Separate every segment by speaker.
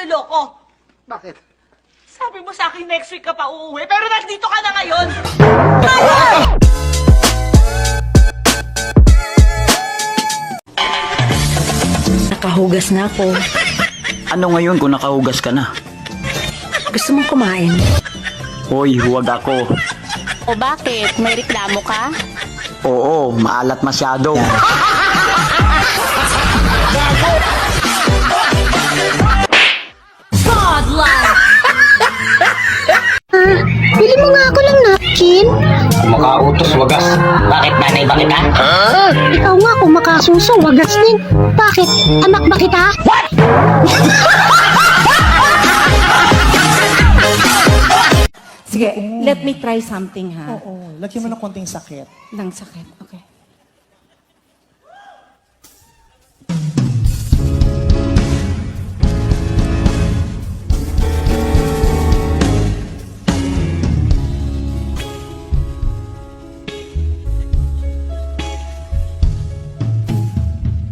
Speaker 1: manloloko.
Speaker 2: Bakit?
Speaker 1: Sabi mo sa akin next week ka pa uuwi, pero nandito ka na ngayon.
Speaker 3: Nakahugas na ako.
Speaker 4: Ano ngayon kung nakahugas ka na?
Speaker 3: Gusto mong kumain?
Speaker 4: Hoy, huwag ako.
Speaker 5: O bakit? May reklamo ka?
Speaker 4: Oo, maalat masyado.
Speaker 6: Bili mo nga ako ng napkin.
Speaker 7: Makautos, wagas. Bakit nanay ba kita?
Speaker 6: Ikaw nga kung makasuso, wagas din. Bakit? Anak ba kita?
Speaker 3: Sige, let me try something, ha?
Speaker 2: Oo, lagyan mo ng konting sakit.
Speaker 3: Ng sakit, okay.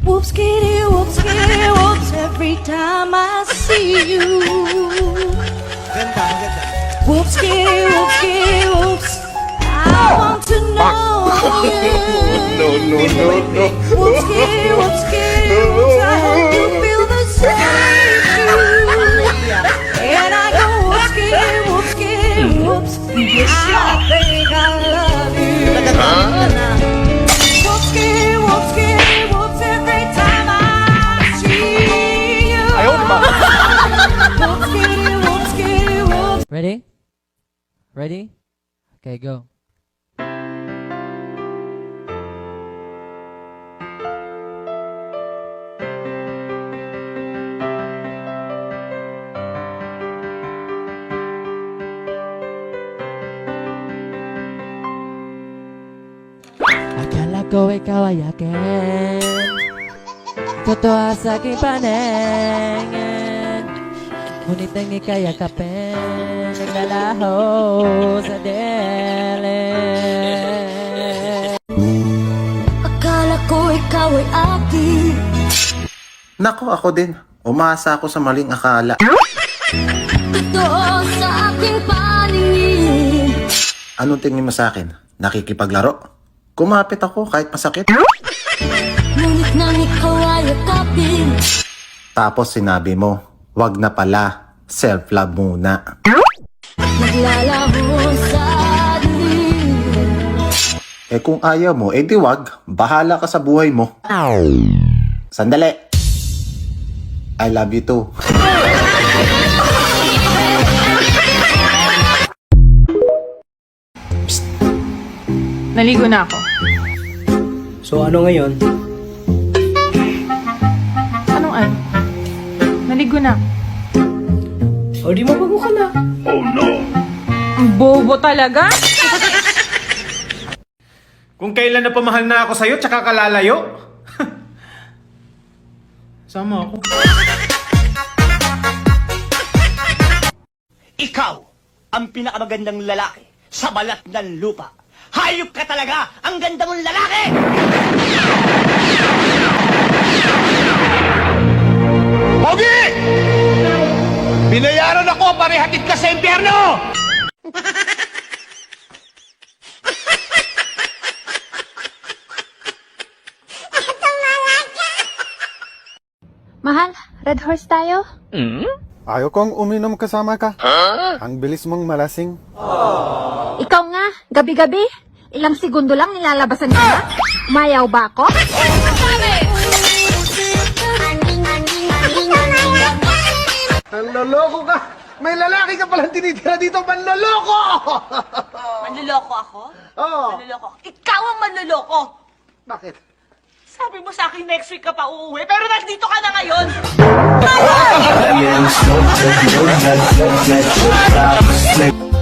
Speaker 3: Whoops, kitty, whoops, every time I see you.
Speaker 2: Ganda, ganda.
Speaker 3: Whoops, kitty, whoops, I want to know.
Speaker 2: No.
Speaker 3: Whoops, kitty, whoops, I hope you feel the same too. And I go, whoops, kitty, whoops, I think I love you. Whoops, kitty, whoops, every time I see you. Whoops, kitty, whoops.
Speaker 8: Ready? Ready? Okay, go. Akala ko ikaw ay akin, totoo sa aking paningin, ngunit ang ika'y yakapin, naglalaho sa dele.
Speaker 3: Akala ko ikaw ay akin.
Speaker 2: Nako, ako din. Umasa ako sa maling akala.
Speaker 3: Totoo sa aking paningin.
Speaker 2: Anong tingin mo sa akin? Nakikipaglaro? Kumapit ako kahit masakit.
Speaker 3: Ngunit nang ikaw ay yakapin.
Speaker 2: Tapos sinabi mo, wag na pala. Self-love muna.
Speaker 3: Naglalaho sa dilim.
Speaker 2: Eh kung ayaw mo, eh di wag. Bahala ka sa buhay mo. Sandali. I love you too.
Speaker 9: Naligo na ako.
Speaker 7: So ano ngayon?
Speaker 9: Anong ano? Naligo na.
Speaker 7: O di mabago ka na.
Speaker 9: Ang bobo talaga?
Speaker 10: Kung kailan na pamahal na ako sa'yo, tsaka kalalayo. Sama ako.
Speaker 7: Ikaw ang pinakamagandang lalaki sa balat ng lupa. Hayop ka talaga! Ang ganda mong lalaki!
Speaker 10: Pogi! Binayaran ako para ihatid ka sa impyerno!
Speaker 6: Mahal, red horse tayo?
Speaker 11: Ayaw kong uminom kasama ka. Ang bilis mong malasing.
Speaker 6: Ikaw nga, gabi-gabi. Ilang segundo lang nilalabasan ka na? Umayaw ba ako?
Speaker 2: Manloloko ka! May lalaki ka palang tinitira dito, manloloko!
Speaker 1: Manloloko ako?
Speaker 2: Oo.
Speaker 1: Manloloko ako. Ikaw ang manloloko.
Speaker 2: Bakit?
Speaker 1: Sabi mo sa akin next week ka pa uuwi, pero nandito ka na ngayon.
Speaker 4: Smoke,